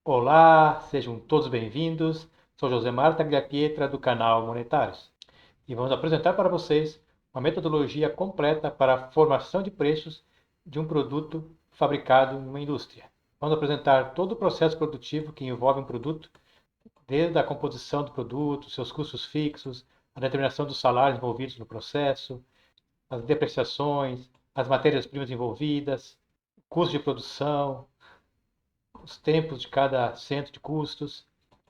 Olá, sejam todos bem-vindos. Sou Josemar Tagliapietra do canal Monetários e vamos apresentar para vocês uma metodologia completa para a formação de preços de um produto fabricado em uma indústria. Vamos apresentar todo o processo produtivo que envolve um produto, desde a composição do produto, seus custos fixos, a determinação dos salários envolvidos no processo, as depreciações, as matérias-primas envolvidas, custo de produção, os tempos de cada centro de custos,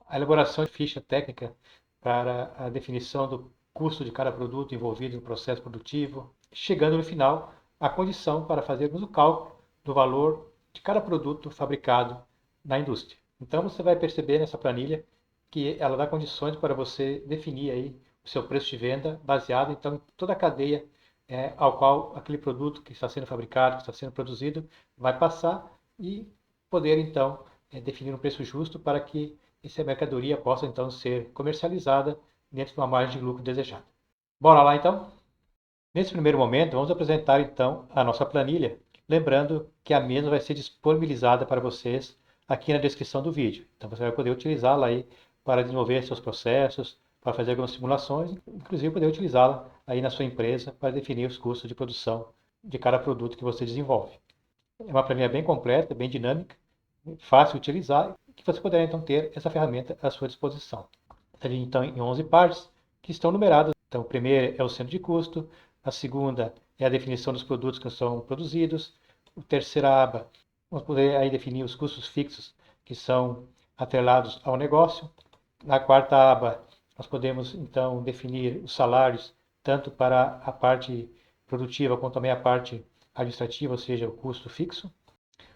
a elaboração de ficha técnica para a definição do custo de cada produto envolvido no processo produtivo, chegando no final à condição para fazermos o cálculo do valor de cada produto fabricado na indústria. Então você vai perceber nessa planilha que ela dá condições para você definir aí o seu preço de venda baseado então em toda a cadeia ao qual aquele produto que está sendo fabricado, que está sendo produzido, vai passar e poder então definir um preço justo para que essa mercadoria possa então ser comercializada dentro de uma margem de lucro desejada. Bora lá então? Nesse primeiro momento, vamos apresentar então a nossa planilha, lembrando que a mesma vai ser disponibilizada para vocês aqui na descrição do vídeo. Então você vai poder utilizá-la aí para desenvolver seus processos, para fazer algumas simulações, inclusive poder utilizá-la aí na sua empresa para definir os custos de produção de cada produto que você desenvolve. É uma planilha bem completa, bem dinâmica, fácil de utilizar, que você poderá então ter essa ferramenta à sua disposição. Está então em 11 partes que estão numeradas. Então, o primeiro é o centro de custo, a segunda é a definição dos produtos que são produzidos, a terceira aba, vamos poder aí definir os custos fixos que são atrelados ao negócio. Na quarta aba, nós podemos então definir os salários, tanto para a parte produtiva quanto também a parte administrativa, ou seja, o custo fixo.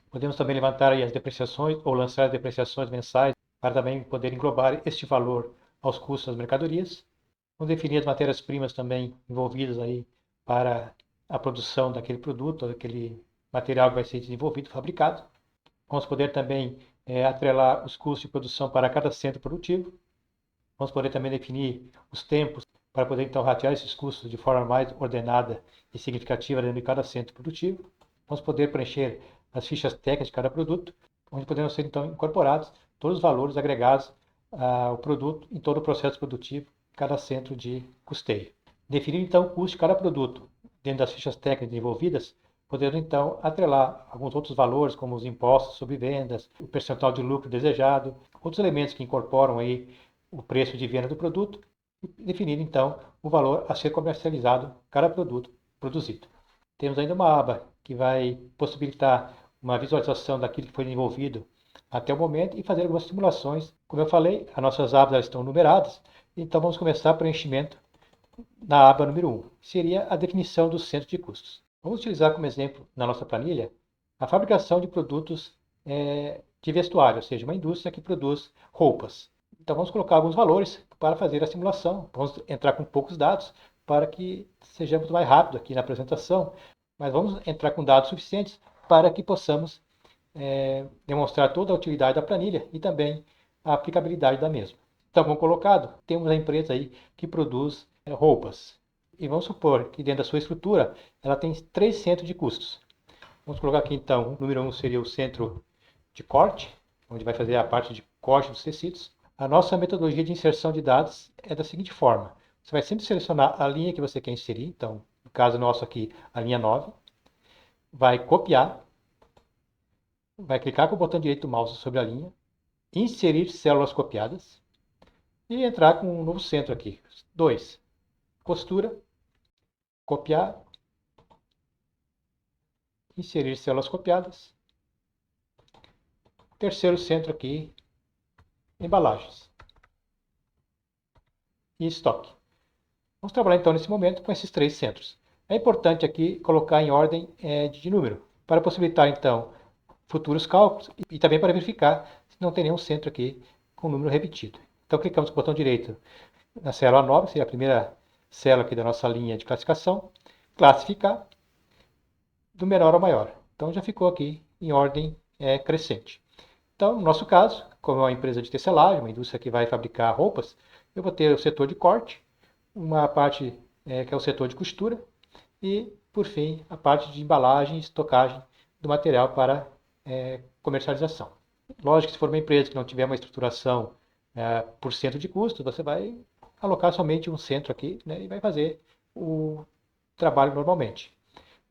Podemos também levantar aí as depreciações ou lançar as depreciações mensais para também poder englobar este valor aos custos das mercadorias. Vamos definir as matérias-primas também envolvidas aí para a produção daquele produto, daquele material que vai ser desenvolvido, fabricado. Vamos poder também atrelar os custos de produção para cada centro produtivo. Vamos poder também definir os tempos para poder então ratear esses custos de forma mais ordenada e significativa dentro de cada centro produtivo. Vamos poder preencher as fichas técnicas de cada produto, onde podemos ser então incorporados todos os valores agregados ao produto em todo o processo produtivo, cada centro de custeio. Definir então o custo de cada produto dentro das fichas técnicas envolvidas, podendo então atrelar alguns outros valores, como os impostos sobre vendas, o percentual de lucro desejado, outros elementos que incorporam aí o preço de venda do produto e definir então o valor a ser comercializado cada produto produzido. Temos ainda uma aba que vai possibilitar uma visualização daquilo que foi desenvolvido até o momento e fazer algumas simulações. Como eu falei, as nossas abas estão numeradas, então vamos começar o preenchimento na aba número 1, seria a definição do centro de custos. Vamos utilizar como exemplo na nossa planilha a fabricação de produtos de vestuário, ou seja, uma indústria que produz roupas. Então vamos colocar alguns valores para fazer a simulação. Vamos entrar com poucos dados para que sejamos mais rápido aqui na apresentação, mas vamos entrar com dados suficientes para que possamos demonstrar toda a utilidade da planilha e também a aplicabilidade da mesma. Então, como colocado, temos a empresa aí que produz roupas. E vamos supor que dentro da sua estrutura ela tem 3 centros de custos. Vamos colocar aqui então, o número 1 seria o centro de corte, onde vai fazer a parte de corte dos tecidos. A nossa metodologia de inserção de dados é da seguinte forma. Você vai sempre selecionar a linha que você quer inserir, então, no caso nosso aqui, a linha 9, vai copiar, vai clicar com o botão direito do mouse sobre a linha, inserir células copiadas e entrar com um novo centro aqui. 2. Costura, copiar, inserir células copiadas. Terceiro centro aqui, embalagens e estoque. Vamos trabalhar então nesse momento com esses 3 centros. É importante aqui colocar em ordem de número, para possibilitar então futuros cálculos e também para verificar se não tem nenhum centro aqui com número repetido. Então clicamos com o botão direito na célula 9, que seria a primeira célula aqui da nossa linha de classificação, classificar do menor ao maior. Então já ficou aqui em ordem crescente. Então, no nosso caso, como é uma empresa de tecelagem, uma indústria que vai fabricar roupas, eu vou ter o setor de corte, uma parte que é o setor de costura e, por fim, a parte de embalagem e estocagem do material para comercialização. Lógico que se for uma empresa que não tiver uma estruturação por centro de custo, você vai alocar somente um centro aqui, né, e vai fazer o trabalho normalmente.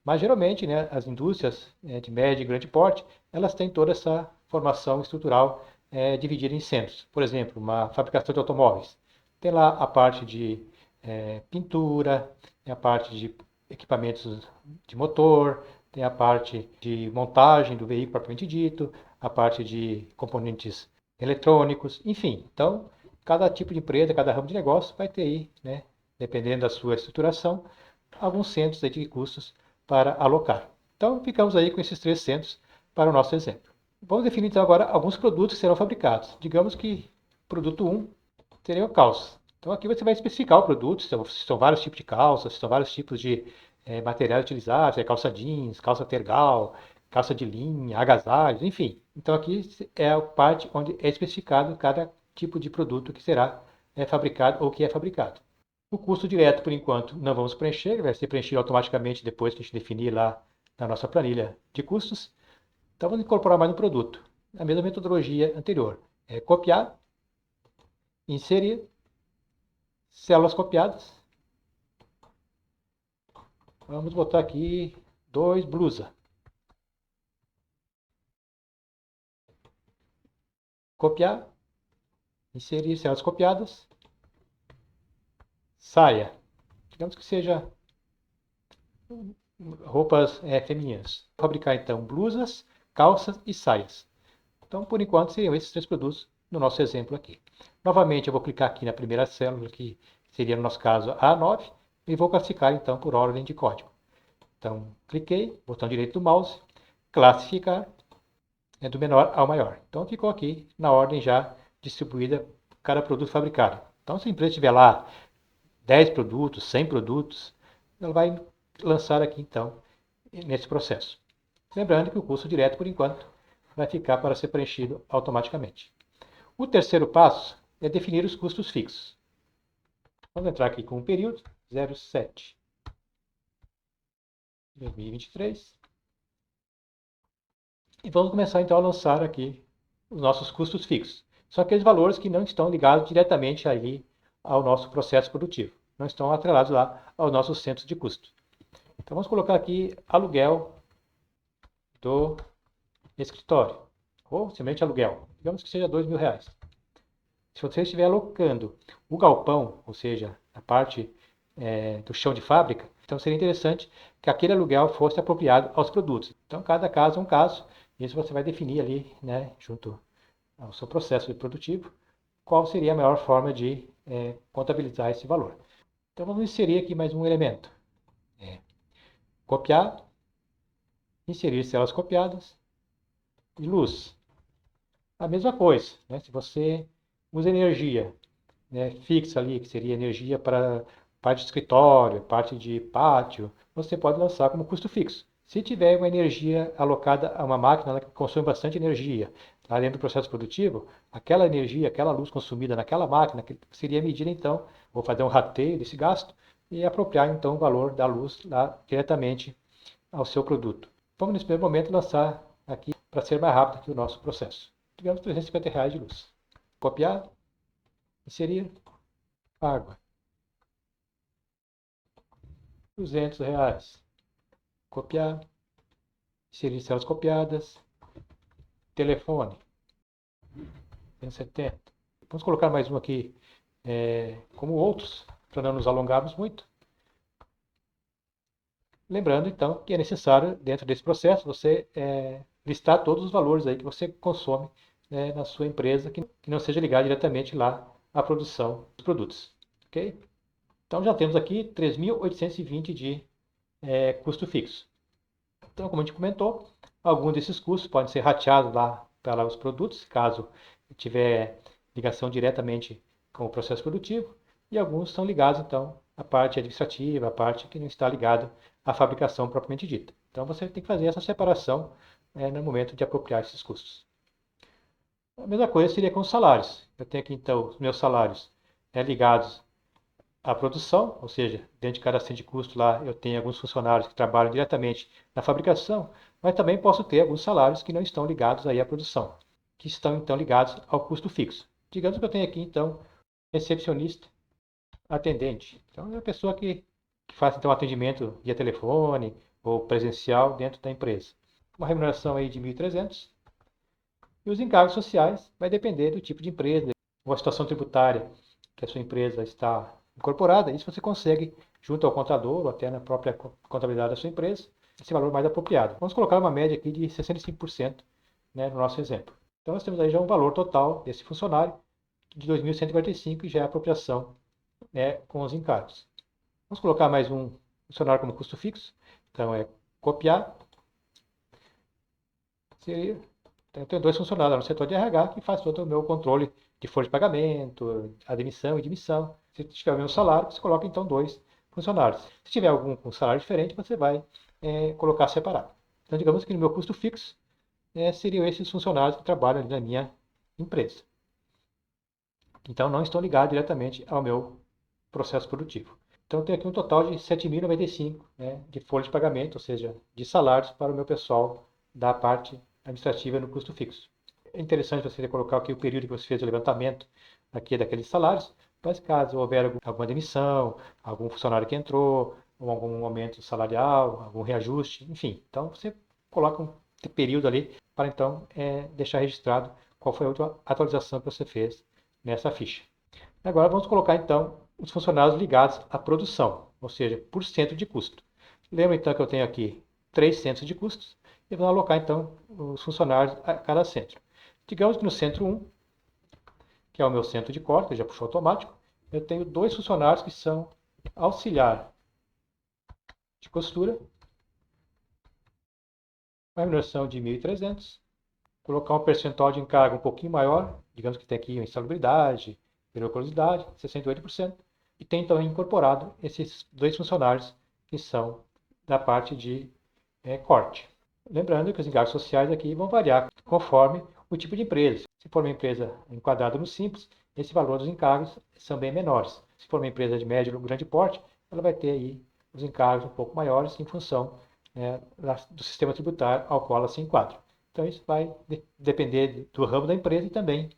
Mas geralmente, né, as indústrias de médio e grande porte, elas têm toda essa formação estrutural dividida em centros. Por exemplo, uma fabricação de automóveis. Tem lá a parte de pintura, tem a parte de equipamentos de motor, tem a parte de montagem do veículo propriamente dito, a parte de componentes eletrônicos, enfim. Então, cada tipo de empresa, cada ramo de negócio vai ter aí, né, dependendo da sua estruturação, alguns centros aí de custos para alocar. Então, ficamos aí com esses 3 centros para o nosso exemplo. Vamos definir então agora alguns produtos que serão fabricados. Digamos que produto 1 seria o calça. Então aqui você vai especificar o produto, se são vários tipos de calças, se são vários tipos de materiais utilizados, calça jeans, calça tergal, calça de linha, agasalhos, enfim. Então aqui é a parte onde é especificado cada tipo de produto que será fabricado ou que é fabricado. O custo direto, por enquanto, não vamos preencher, ele vai ser preenchido automaticamente depois que a gente definir lá na nossa planilha de custos. Então vamos incorporar mais um produto. A mesma metodologia anterior. É copiar, inserir, células copiadas. Vamos botar aqui 2 blusa. Copiar, inserir células copiadas. Saia. Digamos que seja roupas femininas. Vou fabricar então blusas, calças e saias. Então, por enquanto, seriam esses 3 produtos no nosso exemplo aqui. Novamente, eu vou clicar aqui na primeira célula, que seria no nosso caso a A9, e vou classificar então por ordem de código. Então, cliquei, botão direito do mouse, classificar, do menor ao maior. Então, ficou aqui na ordem já distribuída cada produto fabricado. Então, se a empresa tiver lá 10 produtos, 100 produtos, ela vai lançar aqui então nesse processo. Lembrando que o custo direto, por enquanto, vai ficar para ser preenchido automaticamente. O terceiro passo é definir os custos fixos. Vamos entrar aqui com o período 07 2023 e vamos começar então a lançar aqui os nossos custos fixos. São aqueles valores que não estão ligados diretamente aí ao nosso processo produtivo, não estão atrelados lá aos nossos centros de custo. Então vamos colocar aqui aluguel do escritório, ou simplesmente aluguel, digamos que seja R$ 2.000. Se você estiver alocando o galpão, ou seja, a parte do chão de fábrica, então seria interessante que aquele aluguel fosse apropriado aos produtos. Então, cada caso é um caso, isso você vai definir ali, né, junto ao seu processo produtivo, qual seria a melhor forma de contabilizar esse valor. Então, vamos inserir aqui mais um elemento. Copiar, inserir células copiadas e luz. A mesma coisa, né? Se você usa energia, né, fixa ali, que seria energia para parte de escritório, parte de pátio, você pode lançar como custo fixo. Se tiver uma energia alocada a uma máquina que consome bastante energia, lá dentro do processo produtivo, aquela energia, aquela luz consumida naquela máquina, que seria medida então, vou fazer um rateio desse gasto e apropriar então o valor da luz lá diretamente ao seu produto. Vamos nesse primeiro momento lançar aqui para ser mais rápido aqui o nosso processo. Digamos R$ 350 de luz. Copiar, inserir, água. R$ 200. Copiar, inserir células copiadas, telefone, 170. Vamos colocar mais um aqui como outros, para não nos alongarmos muito. Lembrando, então, que é necessário, dentro desse processo, você listar todos os valores aí que você consome na sua empresa, que não seja ligado diretamente lá à produção dos produtos. Ok? Então, já temos aqui 3.820 de custo fixo. Então, como a gente comentou, alguns desses custos podem ser rateados lá para os produtos, caso tiver ligação diretamente com o processo produtivo, e alguns são ligados, então, à parte administrativa, à parte que não está ligada à fabricação propriamente dita. Então, você tem que fazer essa separação no momento de apropriar esses custos. A mesma coisa seria com os salários. Eu tenho aqui, então, os meus salários ligados a produção, ou seja, dentro de cada centro de custo lá eu tenho alguns funcionários que trabalham diretamente na fabricação, mas também posso ter alguns salários que não estão ligados aí à produção. que estão então ligados ao custo fixo. Digamos que eu tenho aqui então recepcionista, atendente. Então é a pessoa que faz então atendimento via telefone ou presencial dentro da empresa. Uma remuneração aí de 1.300. E os encargos sociais vai depender do tipo de empresa ou a situação tributária que a sua empresa está incorporada. Isso você consegue junto ao contador ou até na própria contabilidade da sua empresa, esse valor mais apropriado. Vamos colocar uma média aqui de 65%, né, no nosso exemplo. Então nós temos aí já um valor total desse funcionário de 2.145 e já é a apropriação, né, com os encargos. Vamos colocar mais um funcionário como custo fixo. Então é copiar. Seria, eu tenho 2 funcionários no setor de RH que faz todo o meu controle de folha de pagamento, admissão e demissão. Se tiver o mesmo salário, você coloca então 2 funcionários. Se tiver algum com salário diferente, você vai colocar separado. Então, digamos que no meu custo fixo seriam esses funcionários que trabalham ali na minha empresa. Então, não estão ligados diretamente ao meu processo produtivo. Então, eu tenho aqui um total de 7.095, né, de folha de pagamento, ou seja, de salários para o meu pessoal da parte administrativa no custo fixo. É interessante você colocar aqui o período que você fez o levantamento aqui daqueles salários, mas caso houver alguma demissão, algum funcionário que entrou, ou algum aumento salarial, algum reajuste, enfim. Então, você coloca um período ali para então deixar registrado qual foi a última atualização que você fez nessa ficha. Agora vamos colocar então os funcionários ligados à produção, ou seja, por centro de custo. Lembra então que eu tenho aqui 3 centros de custos e vou alocar então os funcionários a cada centro. Digamos que no centro 1, que é o meu centro de corte, já puxou automático, eu tenho 2 funcionários que são auxiliar de costura, uma remuneração de 1.300, colocar um percentual de encargo um pouquinho maior, digamos que tem aqui a insalubridade, periculosidade, 68%, e tem também incorporado esses 2 funcionários que são da parte de corte. Lembrando que os encargos sociais aqui vão variar conforme o tipo de empresa. Se for uma empresa enquadrada no Simples, esse valor dos encargos são bem menores. Se for uma empresa de médio ou grande porte, ela vai ter aí os encargos um pouco maiores em função do sistema tributário ao qual ela se enquadra. Então isso vai depender do ramo da empresa e também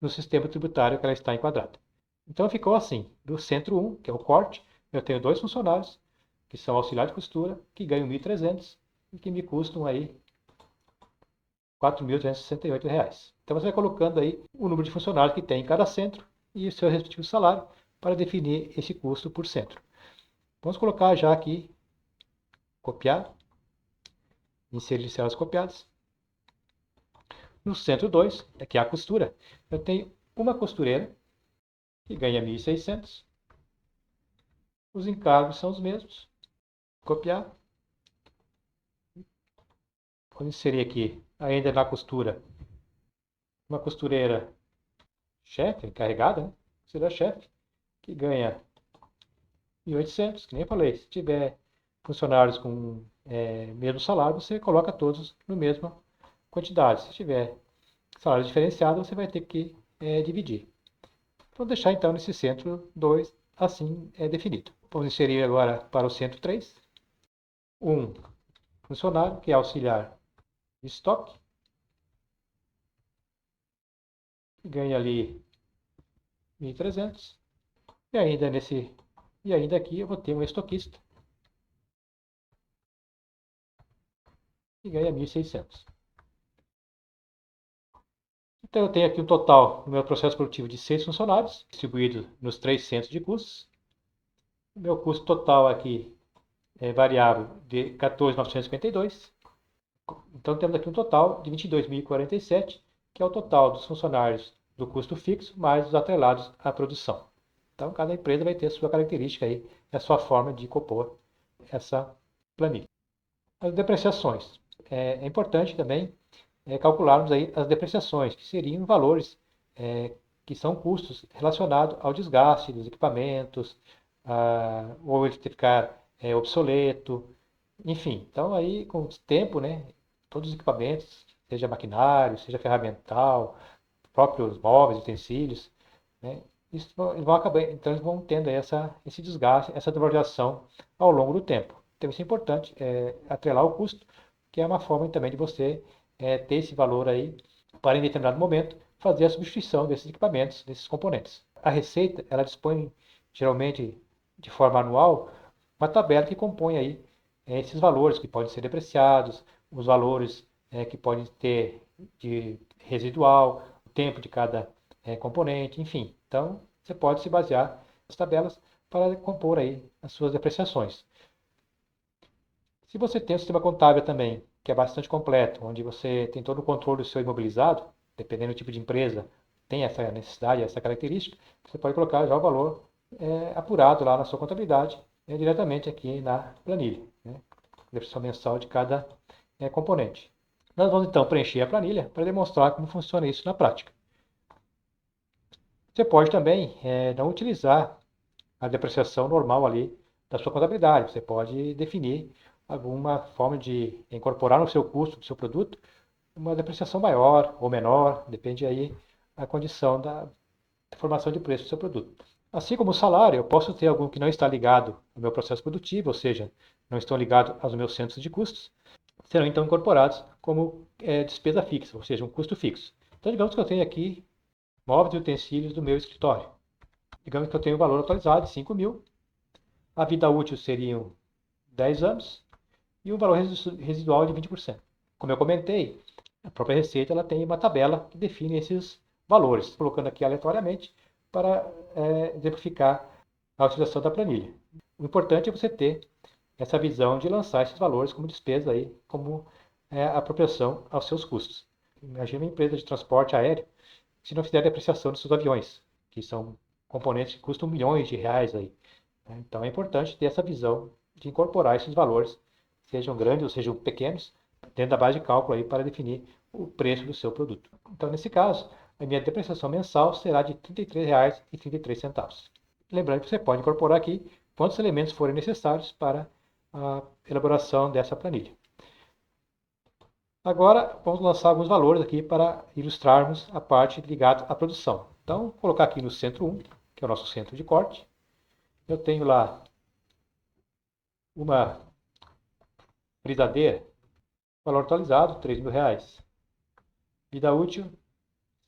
no sistema tributário que ela está enquadrada. Então ficou assim, do centro 1, que é o corte, eu tenho 2 funcionários, que são auxiliar de costura, que ganham 1.300 e que me custam aí R$ 4.368. Então você vai colocando aí o número de funcionários que tem em cada centro e o seu respectivo salário para definir esse custo por centro. Vamos colocar já aqui, copiar, inserir células copiadas. No centro 2, que é a costura, eu tenho uma costureira que ganha 1.600. Os encargos são os mesmos. Copiar. Vou inserir aqui, ainda na costura, uma costureira chefe, encarregada, né? Costureira chefe, que ganha 1.800, que nem eu falei. Se tiver funcionários com mesmo salário, você coloca todos na mesma quantidade. Se tiver salário diferenciado, você vai ter que dividir. Vou deixar então nesse centro 2 assim definido. Vamos inserir agora para o centro 3 um funcionário que é auxiliar de estoque, que ganha ali 1.300. E ainda aqui eu vou ter um estoquista que ganha 1.600. Então eu tenho aqui um total no meu processo produtivo de 6 funcionários, distribuídos nos 3 centros de custos. O meu custo total aqui é variável de 14.952. Então temos aqui um total de 22.047, que é o total dos funcionários do custo fixo, mais os atrelados à produção. Então cada empresa vai ter a sua característica aí, a sua forma de compor essa planilha. As depreciações. É importante também calcularmos aí as depreciações, que seriam valores que são custos relacionados ao desgaste dos equipamentos, ou ele ficar obsoleto, enfim. Então aí com o tempo, né, todos os equipamentos, seja maquinário, seja ferramental, próprios móveis, utensílios, né, eles vão acabar, então eles vão tendo esse desgaste, essa devalorização ao longo do tempo. Então isso é importante, atrelar o custo, que é uma forma também de você ter esse valor aí para, em determinado momento, fazer a substituição desses equipamentos, desses componentes. A receita, ela dispõe, geralmente, de forma anual, uma tabela que compõe aí esses valores que podem ser depreciados, os valores que podem ter de residual, o tempo de cada componente, enfim. Então, você pode se basear nas tabelas para compor aí as suas depreciações. Se você tem um sistema contábil também, que é bastante completo, onde você tem todo o controle do seu imobilizado, dependendo do tipo de empresa, tem essa necessidade, essa característica, você pode colocar já o valor apurado lá na sua contabilidade, diretamente aqui na planilha, né? Depreciação mensal de cada componente. Nós vamos então preencher a planilha para demonstrar como funciona isso na prática. Você pode também não utilizar a depreciação normal ali da sua contabilidade. Você pode definir alguma forma de incorporar no seu custo do seu produto uma depreciação maior ou menor, depende aí da condição da formação de preço do seu produto. Assim como o salário, eu posso ter algum que não está ligado ao meu processo produtivo, ou seja, não estão ligados aos meus centros de custos, serão então incorporados como despesa fixa, ou seja, um custo fixo. Então, digamos que eu tenho aqui móveis e utensílios do meu escritório. Digamos que eu tenho um valor atualizado de 5 mil, a vida útil seriam 10 anos e um valor residual de 20%. Como eu comentei, a própria Receita ela tem uma tabela que define esses valores, colocando aqui aleatoriamente para exemplificar a utilização da planilha. O importante é você ter essa visão de lançar esses valores como despesa aí, como apropriação aos seus custos. Imagina uma empresa de transporte aéreo se não fizer depreciação dos seus aviões, que são componentes que custam milhões de reais aí. Então é importante ter essa visão de incorporar esses valores, sejam grandes ou sejam pequenos, dentro da base de cálculo aí para definir o preço do seu produto. Então, nesse caso, a minha depreciação mensal será de R$ 33,33. Lembrando que você pode incorporar aqui quantos elementos forem necessários para a elaboração dessa planilha. Agora, vamos lançar alguns valores aqui para ilustrarmos a parte ligada à produção. Então, vou colocar aqui no centro 1, que é o nosso centro de corte. Eu tenho lá uma frisadeira, valor atualizado, R$ 3.000. Vida útil,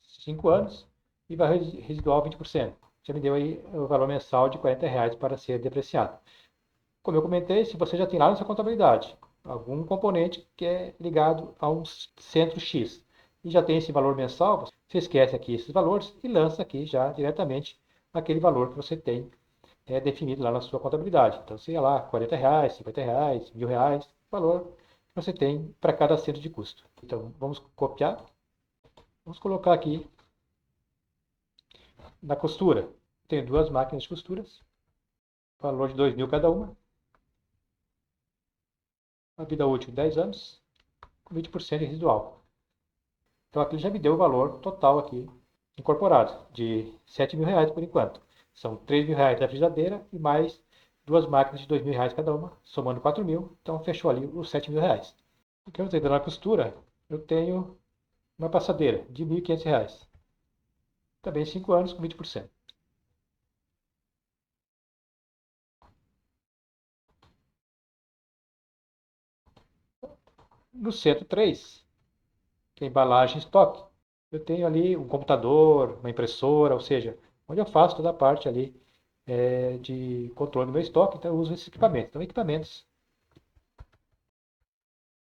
5 anos. E valor residual, 20%. Já me deu aí o valor mensal de R$ 40 para ser depreciado. Como eu comentei, se você já tem lá na sua contabilidade algum componente que é ligado a um centro X e já tem esse valor mensal, você esquece aqui esses valores e lança aqui já diretamente aquele valor que você tem definido lá na sua contabilidade. Então, seria lá R$ 40, R$ 50, R$ 1.000, valor que você tem para cada centro de custo. Então, vamos copiar. Vamos colocar aqui na costura. Tenho duas máquinas de costuras, valor de 2.000 cada uma. A vida útil 10 anos, com 20% de residual. Então aqui já me deu o valor total aqui incorporado, de R$ 7.000 por enquanto. São R$ 3.000 da frigideira e mais duas máquinas de R$ 2.000 cada uma, somando 4.000, então fechou ali os R$ 7.000. Porque eu tenho na costura, eu tenho uma passadeira de R$ 1.500. Também 5 anos com 20%. No centro 3, que é embalagem estoque, eu tenho ali um computador, uma impressora, ou seja, onde eu faço toda a parte ali de controle do meu estoque, então eu uso esses equipamentos. Então, equipamentos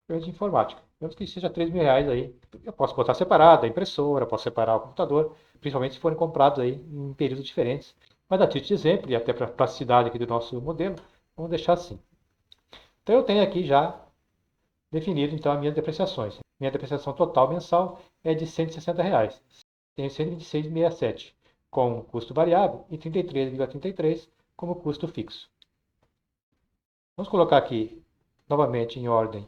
de informática. Digamos que seja R$ 3.000 aí. Eu posso botar separado a impressora, posso separar o computador, principalmente se forem comprados aí em períodos diferentes. Mas a título de exemplo, e até para a praticidade aqui do nosso modelo, vamos deixar assim. Então eu tenho aqui já definido então as minhas depreciações. Minha depreciação total mensal é de R$ 160. Tenho 126,67 com custo variável e 33,33 como custo fixo. Vamos colocar aqui novamente em ordem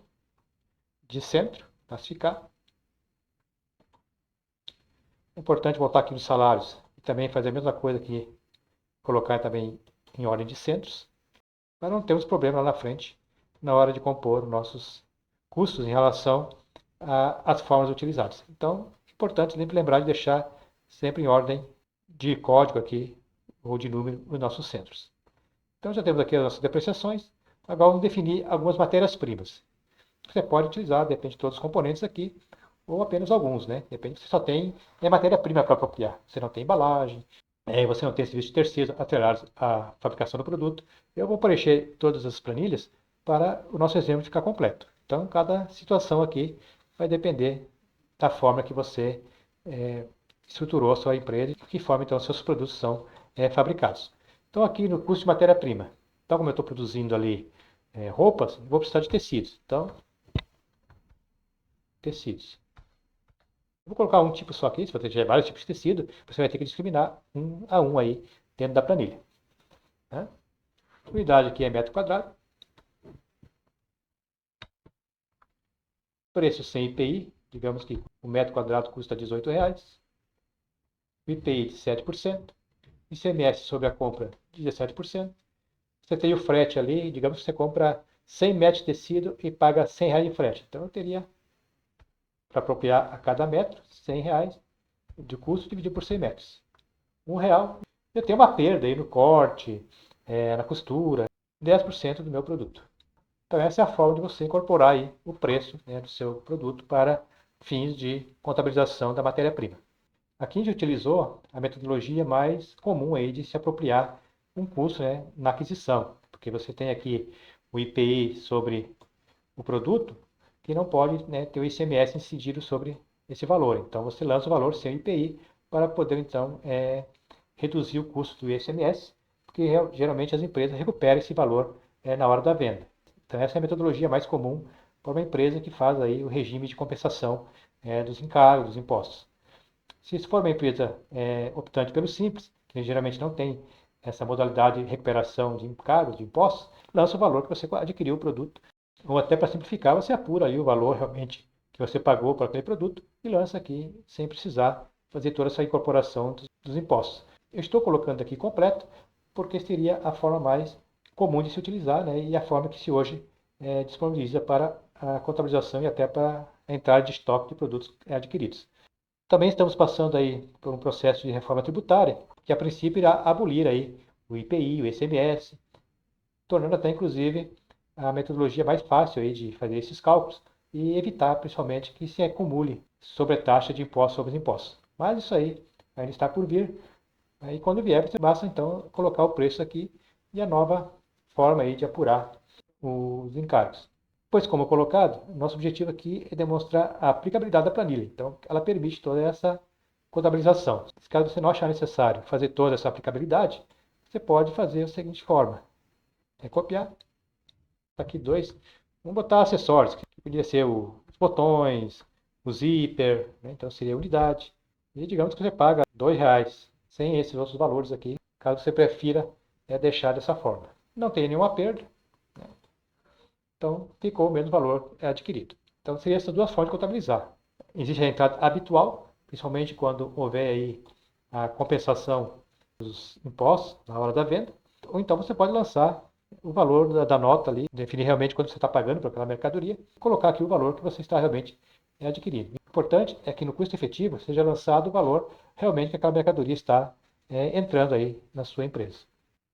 de centro, classificar. É importante voltar aqui nos salários e também fazer a mesma coisa aqui, colocar também em ordem de centros, para não termos problema lá na frente na hora de compor nossos custos em relação às formas utilizadas. Então, é importante sempre lembrar de deixar sempre em ordem de código aqui, ou de número, os nossos centros. Então, já temos aqui as nossas depreciações. Agora, vamos definir algumas matérias-primas. Você pode utilizar, depende de todos os componentes aqui, ou apenas alguns, né? Depende, você só tem matéria-prima para apropriar. Você não tem embalagem, você não tem serviço de terceiros atrelados à fabricação do produto. Eu vou preencher todas as planilhas para o nosso exemplo ficar completo. Então, cada situação aqui vai depender da forma que você estruturou a sua empresa e de que forma, então, seus produtos são fabricados. Então, aqui no custo de matéria-prima, então, como eu estou produzindo ali roupas, vou precisar de tecidos. Então, tecidos. Vou colocar um tipo só aqui, se você tiver vários tipos de tecido, você vai ter que discriminar um a um aí dentro da planilha. Né? Unidade aqui é metro quadrado. Preço sem IPI, digamos que o metro quadrado custa R$18. O IPI de 7%. ICMS sobre a compra de 17%. Você tem o frete ali, digamos que você compra 100 metros de tecido e paga R$100 de frete. Então eu teria, para apropriar a cada metro, R$100 de custo dividido por 100 metros. R$1, eu tenho uma perda aí no corte, na costura, 10% do meu produto. Então essa é a forma de você incorporar aí o preço, né, do seu produto para fins de contabilização da matéria-prima. Aqui a gente utilizou a metodologia mais comum aí de se apropriar um custo, né, na aquisição, porque você tem aqui o IPI sobre o produto que não pode, né, ter o ICMS incidido sobre esse valor. Então você lança o valor sem IPI para poder então reduzir o custo do ICMS, porque geralmente as empresas recuperam esse valor na hora da venda. Então essa é a metodologia mais comum para uma empresa que faz aí o regime de compensação dos encargos, dos impostos. Se for uma empresa optante pelo Simples, que geralmente não tem essa modalidade de recuperação de encargos, de impostos, lança o valor que você adquiriu o produto. Ou até para simplificar, você apura ali o valor realmente que você pagou por aquele produto e lança aqui sem precisar fazer toda essa incorporação dos impostos. Eu estou colocando aqui completo porque seria a forma mais comum de se utilizar, né, e a forma que se hoje disponibiliza para a contabilização e até para a entrada de estoque de produtos adquiridos. Também estamos passando aí por um processo de reforma tributária, que a princípio irá abolir aí o IPI, o ICMS, tornando até inclusive a metodologia mais fácil aí de fazer esses cálculos e evitar principalmente que se acumule sobretaxa de impostos sobre os impostos. Mas isso aí ainda está por vir. Aí quando vier, você basta então colocar o preço aqui e a nova forma aí de apurar os encargos. Pois, como colocado, nosso objetivo aqui é demonstrar a aplicabilidade da planilha. Então, ela permite toda essa contabilização. Se caso você não achar necessário fazer toda essa aplicabilidade, você pode fazer da seguinte forma. Copiar. Tá aqui dois. Vamos botar acessórios, que podia ser os botões, o zíper, né? Então seria unidade. E digamos que você paga R$2, sem esses outros valores aqui, caso você prefira deixar dessa forma. Não tem nenhuma perda, né? Então ficou o mesmo valor adquirido. Então seriam essas duas formas de contabilizar. Existe a entrada habitual, principalmente quando houver aí a compensação dos impostos na hora da venda, ou então você pode lançar o valor da nota ali, definir realmente quanto você está pagando por aquela mercadoria, e colocar aqui o valor que você está realmente adquirindo. O importante é que no custo efetivo seja lançado o valor realmente que aquela mercadoria está entrando aí na sua empresa.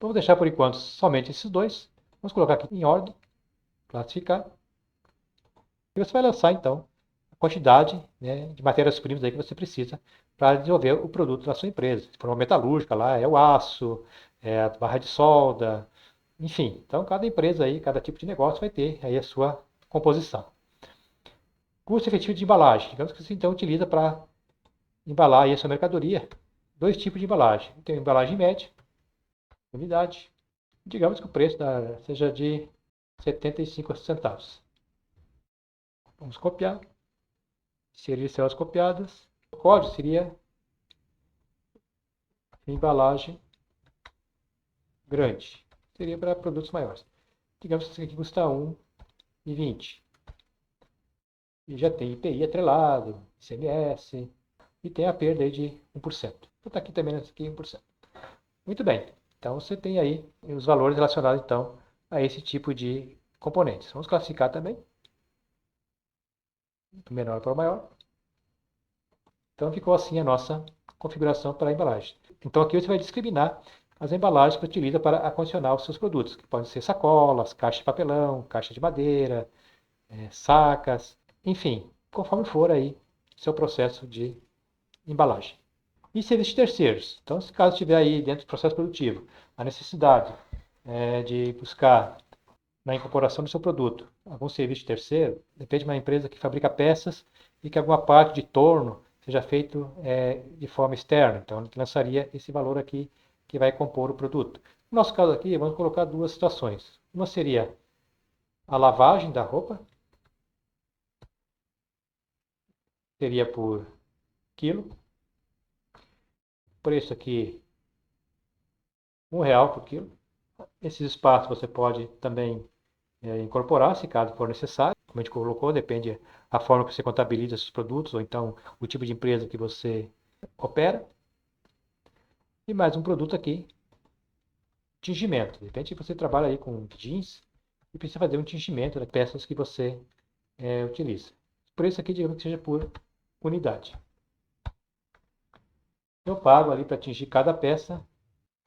Vamos deixar por enquanto somente esses dois. Vamos colocar aqui em ordem, classificar. E você vai lançar então a quantidade, né, de matérias-primas aí que você precisa para desenvolver o produto da sua empresa. Se for uma metalúrgica lá, é o aço, é a barra de solda, enfim. Então cada empresa aí, cada tipo de negócio vai ter aí a sua composição. Custo efetivo de embalagem. Digamos que você então utiliza para embalar aí a sua mercadoria dois tipos de embalagem. Tem a embalagem média, unidade. Digamos que o preço seja de 75 centavos. Vamos copiar. Inserir células copiadas. O código seria embalagem grande. Seria para produtos maiores. Digamos que isso aqui custa 1,20. E já tem IPI atrelado, ICMS, e tem a perda aí de 1%. Então está aqui também nessa aqui 1%. Muito bem. Então você tem aí os valores relacionados então a esse tipo de componentes. Vamos classificar também. Do menor para o maior. Então ficou assim a nossa configuração para a embalagem. Então aqui você vai discriminar as embalagens que utiliza para acondicionar os seus produtos, que podem ser sacolas, caixas de papelão, caixa de madeira, sacas, enfim, conforme for aí seu processo de embalagem. E serviços de terceiros. Então, se caso tiver aí dentro do processo produtivo a necessidade de buscar na incorporação do seu produto algum serviço de terceiro, depende de uma empresa que fabrica peças e que alguma parte de torno seja feito de forma externa. Então, a gente lançaria esse valor aqui que vai compor o produto. No nosso caso aqui, vamos colocar duas situações. Uma seria a lavagem da roupa, seria por quilo. Preço aqui R$ 1 por quilo. Esses espaços você pode também incorporar, se caso for necessário. Como a gente colocou, depende da forma que você contabiliza esses produtos, ou então o tipo de empresa que você opera. E mais um produto aqui, tingimento. De repente você trabalha aí com jeans e precisa fazer um tingimento das peças que você utiliza. O preço aqui, digamos que seja por unidade. Eu pago ali para atingir cada peça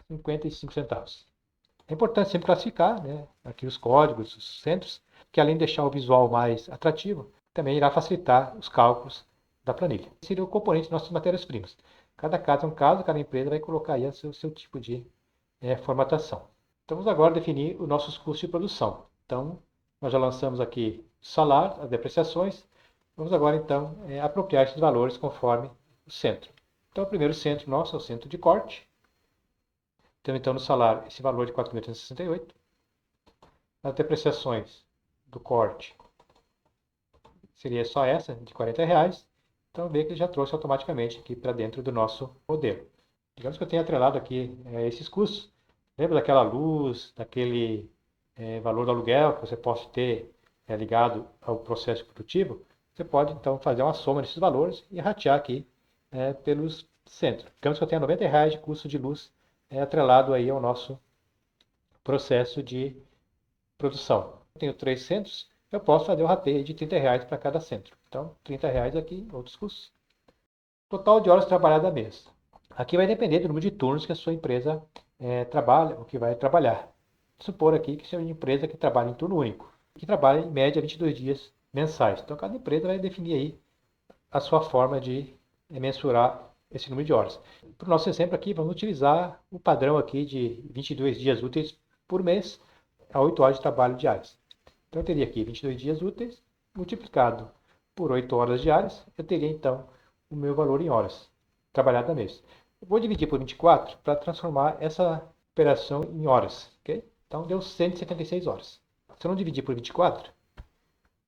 55 centavos. É importante sempre classificar, né, aqui os códigos, os centros, que além de deixar o visual mais atrativo, também irá facilitar os cálculos da planilha. Esse seria o componente de nossas matérias-primas. Cada caso é um caso, cada empresa vai colocar aí o seu tipo de formatação. Então, vamos agora definir os nossos custos de produção. Então, nós já lançamos aqui o salário, as depreciações. Vamos agora, então, apropriar esses valores conforme o centro. Então, o primeiro centro nosso é o centro de corte. Temos, então, no salário esse valor de 4.868. As depreciações do corte seria só essa, de R$ 40. Então, vê que ele já trouxe automaticamente aqui para dentro do nosso modelo. Digamos que eu tenha atrelado aqui esses custos. Lembra daquela luz, daquele valor do aluguel que você pode ter ligado ao processo produtivo? Você pode, então, fazer uma soma desses valores e ratear aqui pelos centros. Digamos que eu tenha R$ 90 de custo de luz atrelado aí ao nosso processo de produção. Eu tenho 3 centros, eu posso fazer o rateio de R$ 30 para cada centro. Então, R$ 30 aqui, outros custos. Total de horas trabalhadas mês. Aqui vai depender do número de turnos que a sua empresa trabalha, ou que vai trabalhar. Supor aqui que seja uma empresa que trabalha em turno único, que trabalha em média 22 dias mensais. Então, cada empresa vai definir aí a sua forma de mensurar esse número de horas. Para o nosso exemplo aqui, vamos utilizar o padrão aqui de 22 dias úteis por mês a 8 horas de trabalho diárias. Então, eu teria aqui 22 dias úteis multiplicado por 8 horas diárias, eu teria então o meu valor em horas trabalhadas mês. Eu vou dividir por 24 para transformar essa operação em horas. Okay? Então, deu 176 horas. Se eu não dividir por 24,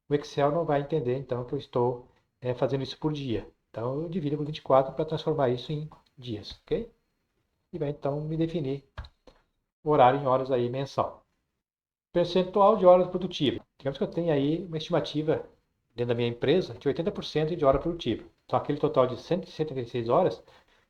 o Excel não vai entender então que eu estou fazendo isso por dia. Então, eu divido por 24 para transformar isso em dias. Ok? E vai então me definir o horário em horas aí mensal. Percentual de horas produtivas. Digamos que eu tenho aí uma estimativa dentro da minha empresa de 80% de hora produtiva. Então, aquele total de 176 horas,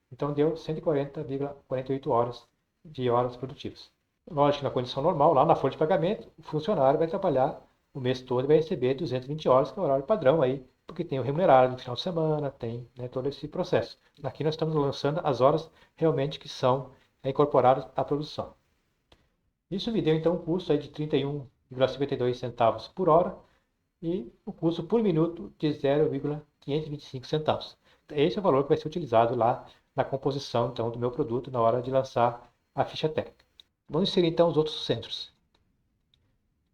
então deu 140,48 horas de horas produtivas. Lógico que na condição normal, lá na folha de pagamento, o funcionário vai trabalhar o mês todo e vai receber 220 horas, que é o horário padrão aí, porque tem o remunerado no final de semana, tem todo esse processo. Aqui nós estamos lançando as horas realmente que são incorporadas à produção. Isso me deu então um custo aí de 31,52 centavos por hora e o custo por minuto de 0,525 centavos. Esse é o valor que vai ser utilizado lá na composição então, do meu produto na hora de lançar a ficha técnica. Vamos inserir então os outros centros.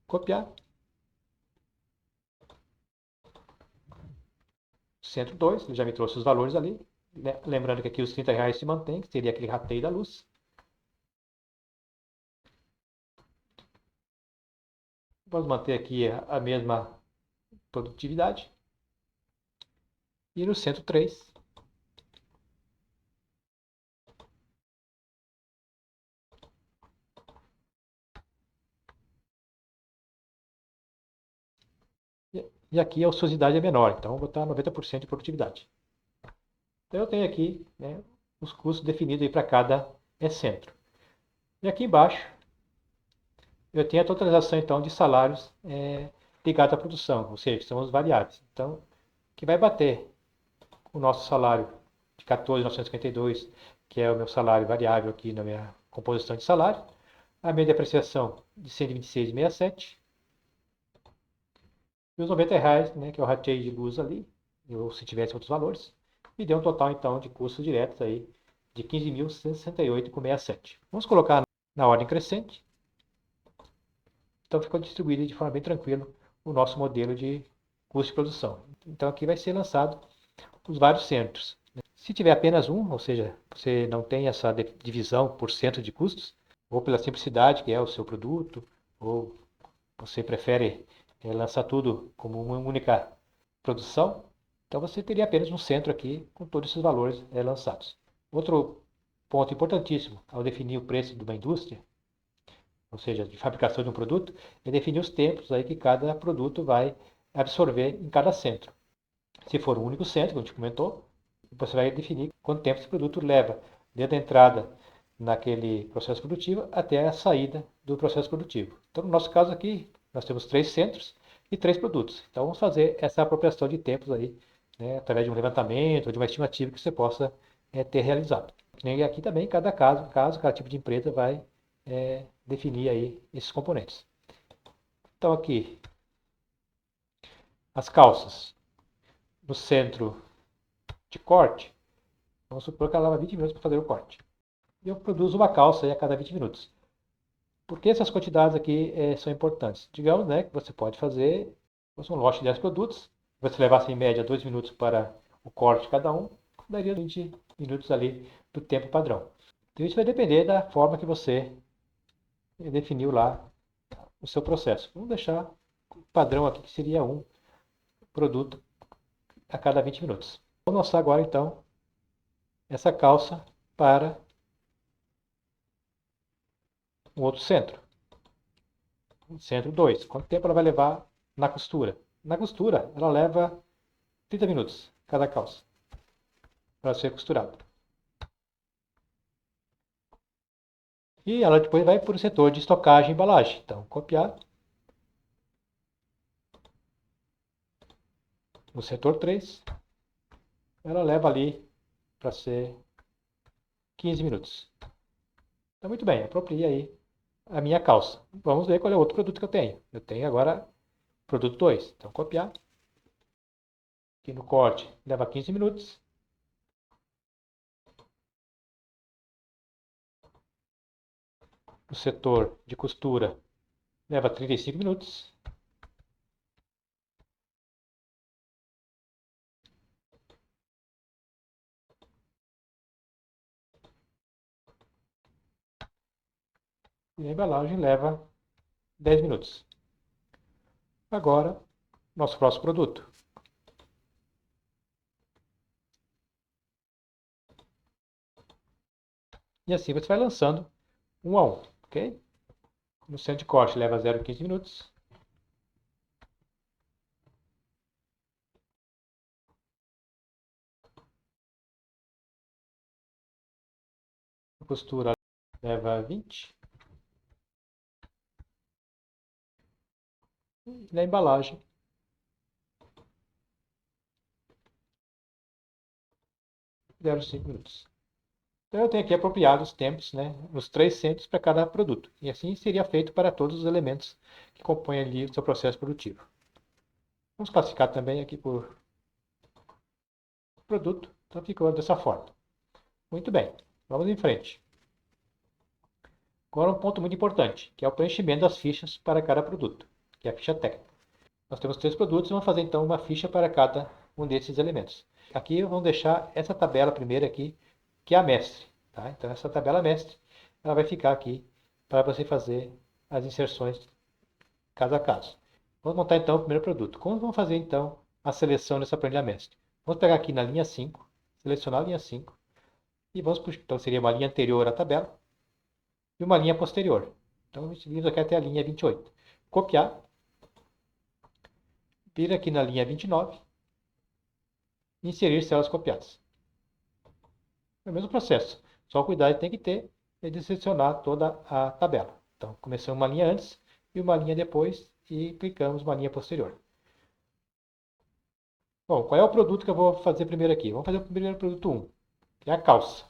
Copiar. Centro 2, ele já me trouxe os valores ali. Lembrando que aqui os R$ 30 se mantém, que seria aquele rateio da luz. Vamos manter aqui a mesma produtividade. E no centro 3, e aqui a ociosidade é menor, então vou botar 90% de produtividade. Então eu tenho aqui os custos definidos para cada centro. E aqui embaixo eu tenho a totalização então de salários ligados à produção, ou seja, que são os variáveis. Então, que vai bater o nosso salário de 14.952, que é o meu salário variável aqui na minha composição de salário, a minha depreciação de 126,67 e os R$ 90, né, que é o rateio de luz ali, ou se tivesse outros valores, e deu um total então de custos diretos aí de 15.168,67. Vamos colocar na ordem crescente. Então ficou distribuído de forma bem tranquila o nosso modelo de custo de produção. Então aqui vai ser lançado os vários centros. Se tiver apenas um, ou seja, você não tem essa divisão por centro de custos, ou pela simplicidade que é o seu produto, ou você prefere lançar tudo como uma única produção, então você teria apenas um centro aqui com todos esses valores lançados. Outro ponto importantíssimo ao definir o preço de uma indústria, ou seja, de fabricação de um produto, é definir os tempos aí que cada produto vai absorver em cada centro. Se for um único centro, como a gente comentou, você vai definir quanto tempo esse produto leva desde a entrada naquele processo produtivo até a saída do processo produtivo. Então, no nosso caso aqui, nós temos 3 centros e 3 produtos. Então, vamos fazer essa apropriação de tempos aí, né, através de um levantamento, de uma estimativa que você possa ter realizado. E aqui também, cada cada tipo de empresa vai definir aí esses componentes. Então, aqui, as calças no centro de corte, vamos supor que ela leva 20 minutos para fazer o corte. E eu produzo uma calça aí a cada 20 minutos. Por que essas quantidades aqui são importantes? Digamos, né, que você pode fazer um lote de 10 produtos, você levasse em média 2 minutos para o corte de cada um, daria 20 minutos ali do tempo padrão. Então isso vai depender da forma que você definiu lá o seu processo. Vamos deixar o padrão aqui que seria um produto a cada 20 minutos. Vamos lançar agora então essa calça para um outro centro. Centro 2. Quanto tempo ela vai levar na costura? Na costura, ela leva 30 minutos cada calça para ser costurada. E ela depois vai para o setor de estocagem e embalagem. Então, copiar. No setor 3, ela leva ali para ser 15 minutos. Então, muito bem, apropriei aí a minha calça. Vamos ver qual é o outro produto que eu tenho. Eu tenho agora produto 2. Então, copiar. Aqui no corte, leva 15 minutos. No setor de costura, leva 35 minutos. E a embalagem leva 10 minutos. Agora, nosso próximo produto. E assim você vai lançando um a um, ok? No centro de corte leva 0,15 minutos. A costura leva 20. E na embalagem, 0,5 minutos. Então eu tenho aqui apropriado os tempos, né, nos 3 centros para cada produto. E assim seria feito para todos os elementos que compõem ali o seu processo produtivo. Vamos classificar também aqui por produto. Então ficou dessa forma. Muito bem, vamos em frente. Agora um ponto muito importante, que é o preenchimento das fichas para cada produto, que é a ficha técnica. Nós temos 3 produtos e vamos fazer então uma ficha para cada um desses elementos. Aqui vamos deixar essa tabela primeira aqui, que é a mestre. Tá? Então essa tabela mestre, ela vai ficar aqui para você fazer as inserções caso a caso. Vamos montar então o primeiro produto. Como vamos fazer então a seleção dessa planilha mestre? Vamos pegar aqui na linha 5, selecionar a linha 5, e vamos puxar, então seria uma linha anterior à tabela, e uma linha posterior. Então vimos aqui até a linha 28. Copiar, vir aqui na linha 29, e inserir células copiadas. É o mesmo processo, só o cuidado que tem que ter é de selecionar toda a tabela. Então, começamos uma linha antes e uma linha depois e clicamos uma linha posterior. Bom, qual é o produto que eu vou fazer primeiro aqui? Vamos fazer o primeiro produto 1, que é a calça.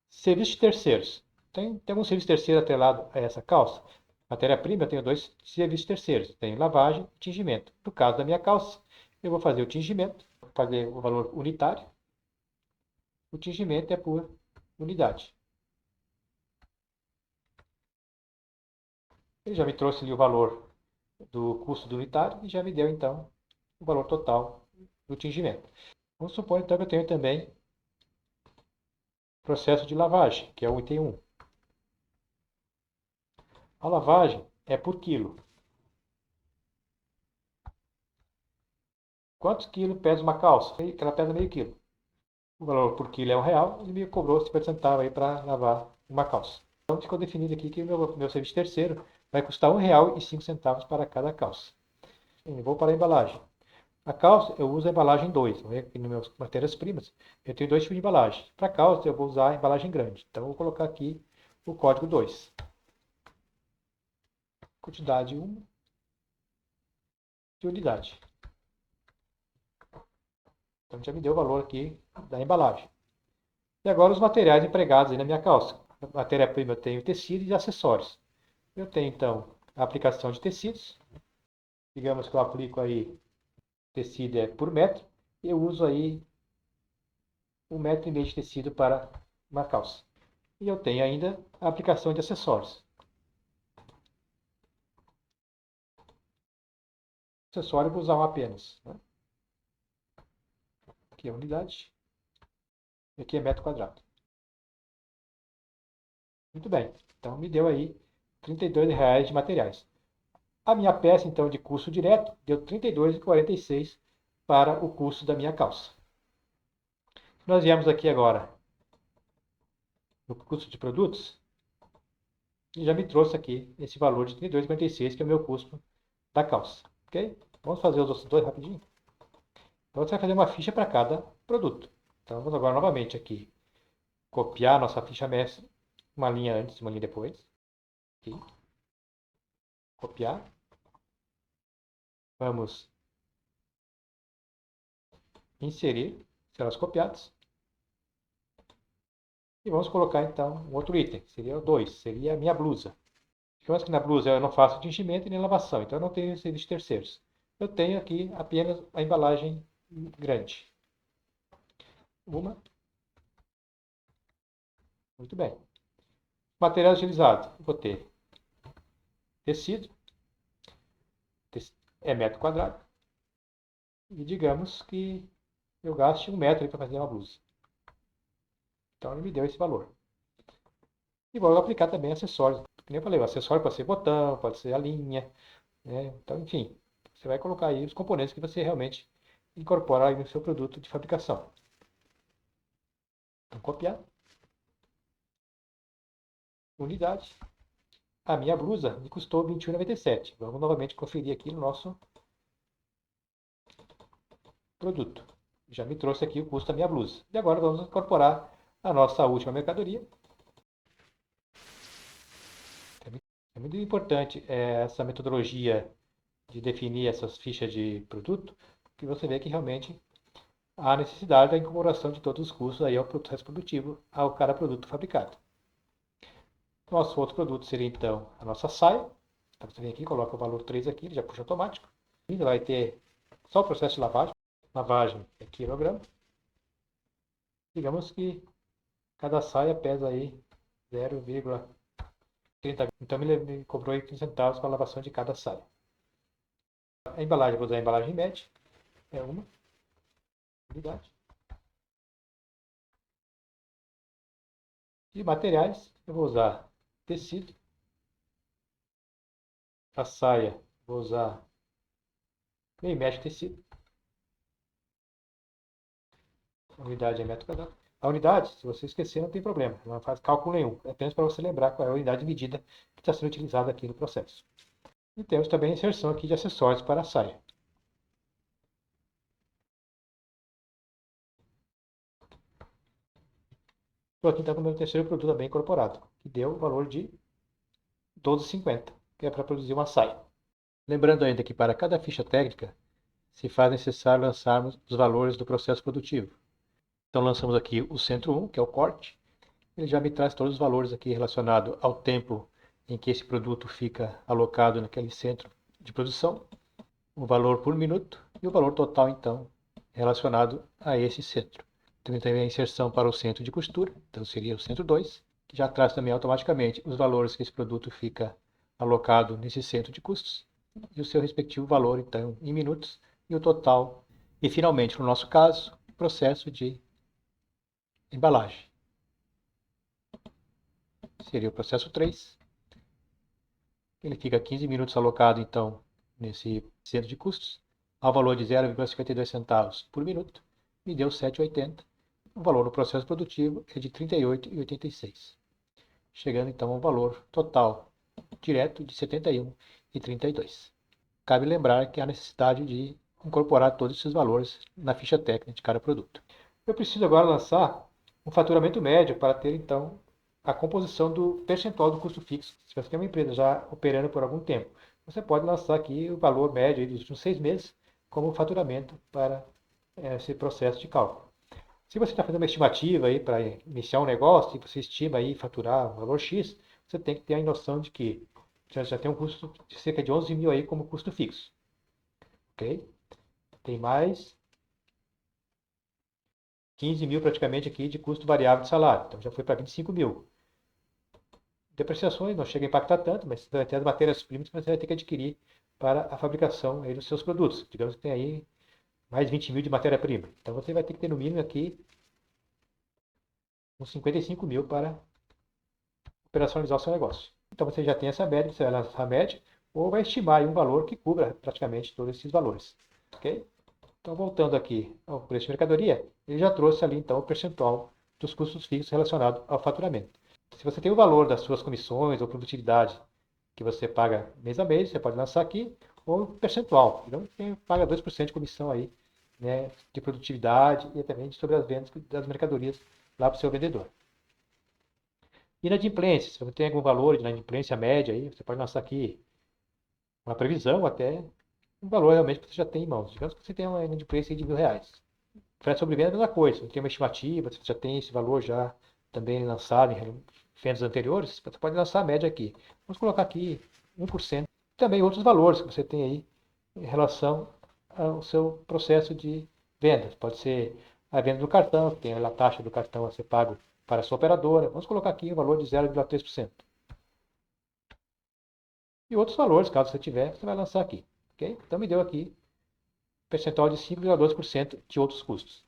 Serviços de terceiros. Tem algum serviço terceiro atrelado a essa calça? Matéria-prima, eu tenho 2 serviços terceiros. Tenho lavagem e tingimento. No caso da minha calça, eu vou fazer o tingimento. fazer o valor unitário. O tingimento é por unidade. Ele já me trouxe ali o valor do custo do unitário e já me deu, então, o valor total do tingimento. Vamos supor, então, que eu tenho também processo de lavagem, que é o item 1. A lavagem é por quilo. Quantos quilos pesa uma calça? Ela pesa meio quilo. O valor por quilo é R$1, ele me cobrou 50 centavos aí para lavar uma calça. Então ficou definido aqui que o meu serviço terceiro vai custar R$1,05 para cada calça. Eu vou para a embalagem. A calça eu uso a embalagem 2. Aqui nas minhas matérias-primas eu tenho dois tipos de embalagem. Para calça eu vou usar a embalagem grande. Então eu vou colocar aqui o código 2. Quantidade 1 de unidade. Então já me deu o valor aqui da embalagem. E agora os materiais empregados aí na minha calça. Matéria-prima eu tenho tecido e acessórios. Eu tenho então a aplicação de tecidos. Digamos que eu aplico aí tecido por metro. Eu uso aí 1,5 metro de tecido para uma calça. E eu tenho ainda a aplicação de acessórios. Acessório eu vou usar um apenas. Né? Aqui é unidade. E aqui é metro quadrado. Muito bem. Então me deu aí R$32 de materiais. A minha peça, então, de custo direto, deu R$32,46 para o custo da minha calça. Nós viemos aqui agora no custo de produtos, e já me trouxe aqui esse valor de R$32,46, que é o meu custo da calça. Ok? Vamos fazer os outros dois rapidinho? Então, você vai fazer uma ficha para cada produto. Então, vamos agora novamente aqui copiar nossa ficha mestre, uma linha antes, uma linha depois. Aqui. Copiar. Vamos inserir, serão os copiados. E vamos colocar então um outro item, que seria o 2, seria a minha blusa. Digamos que na blusa eu não faço tingimento nem lavação, então eu não tenho serviços terceiros. Eu tenho aqui apenas a embalagem grande. Uma. Muito bem. Material utilizado. Vou ter tecido, é metro quadrado. E digamos que eu gaste 1 metro para fazer uma blusa. Então ele me deu esse valor. E vou aplicar também acessórios. Como eu falei, o acessório pode ser botão, pode ser a linha. Né? Então, enfim, você vai colocar aí os componentes que você realmente incorpora aí no seu produto de fabricação. Então, copiar. Unidade. A minha blusa me custou R$ 21,97. Vamos novamente conferir aqui no nosso produto. Já me trouxe aqui o custo da minha blusa. E agora vamos incorporar a nossa última mercadoria. É muito importante essa metodologia de definir essas fichas de produto, que você vê que realmente há necessidade da incorporação de todos os custos aí ao processo produtivo, ao cada produto fabricado. Nosso outro produto seria então a nossa saia. Então você vem aqui, coloca o valor 3 aqui, ele já puxa automático. Ainda vai ter só o processo de lavagem. Lavagem é quilograma. Digamos que cada saia pesa aí 0,30. Então me cobrou aí 15 centavos para a lavação de cada saia. A embalagem, vou usar a embalagem média. É uma unidade. De materiais, eu vou usar tecido. A saia, vou usar meio metro de tecido. A unidade é metro quadrado. A unidade, se você esquecer, não tem problema. Não faz cálculo nenhum. É apenas para você lembrar qual é a unidade de medida que está sendo utilizada aqui no processo. E temos também a inserção aqui de acessórios para a saia. Estou aqui então com o meu terceiro produto bem incorporado, que deu o valor de 12,50, que é para produzir uma saia. Lembrando ainda que para cada ficha técnica se faz necessário lançarmos os valores do processo produtivo. Então lançamos aqui o centro 1, que é o corte. Ele já me traz todos os valores aqui relacionados ao tempo em que esse produto fica alocado naquele centro de produção, o valor por minuto e o valor total então relacionado a esse centro. Também tem a inserção para o centro de costura, então seria o centro 2, que já traz também automaticamente os valores que esse produto fica alocado nesse centro de custos e o seu respectivo valor, então, em minutos e o total. E finalmente, no nosso caso, o processo de embalagem. Seria o processo 3. Ele fica 15 minutos alocado, então, nesse centro de custos, ao valor de 0,52 centavos por minuto, me deu 7,80. O valor no processo produtivo é de 38,86, chegando então ao valor total direto de 71,32. Cabe lembrar que há necessidade de incorporar todos esses valores na ficha técnica de cada produto. Eu preciso agora lançar um faturamento médio para ter então a composição do percentual do custo fixo. Se você tem uma empresa já operando por algum tempo, você pode lançar aqui o valor médio dos últimos 6 meses como faturamento para esse processo de cálculo. Se você está fazendo uma estimativa aí para iniciar um negócio e você estima aí faturar um valor X, você tem que ter a noção de que você já tem um custo de cerca de 11 mil aí como custo fixo. Ok? Tem mais 15 mil praticamente aqui de custo variável de salário. Então já foi para 25 mil. Depreciações não chega a impactar tanto, mas você vai ter as matérias-primas que você vai ter que adquirir para a fabricação aí dos seus produtos. Digamos que tem aí mais 20 mil de matéria-prima. Então você vai ter que ter no mínimo aqui uns 55 mil para operacionalizar o seu negócio. Então você já tem essa média, você vai lançar a média, ou vai estimar um valor que cubra praticamente todos esses valores. Ok? Então voltando aqui ao preço de mercadoria, ele já trouxe ali então o percentual dos custos fixos relacionado ao faturamento. Se você tem o valor das suas comissões ou produtividade que você paga mês a mês, você pode lançar aqui, ou percentual. Então, quem paga 2% de comissão aí, né, de produtividade e também sobre as vendas das mercadorias lá para o seu vendedor. Inadimplência, se você tem algum valor de inadimplência média aí, você pode lançar aqui uma previsão até um valor realmente que você já tem em mãos. Digamos que você tem uma inadimplência de R$ 1.000. Frete sobre venda é a mesma coisa, você tem uma estimativa, você já tem esse valor já também lançado em vendas anteriores, você pode lançar a média aqui. Vamos colocar aqui 1%. Também outros valores que você tem aí em relação ao seu processo de vendas. Pode ser a venda do cartão, que tem a taxa do cartão a ser pago para a sua operadora. Vamos colocar aqui o valor de 0,3%. E outros valores, caso você tiver, você vai lançar aqui. Okay? Então me deu aqui percentual de 5,2% de outros custos.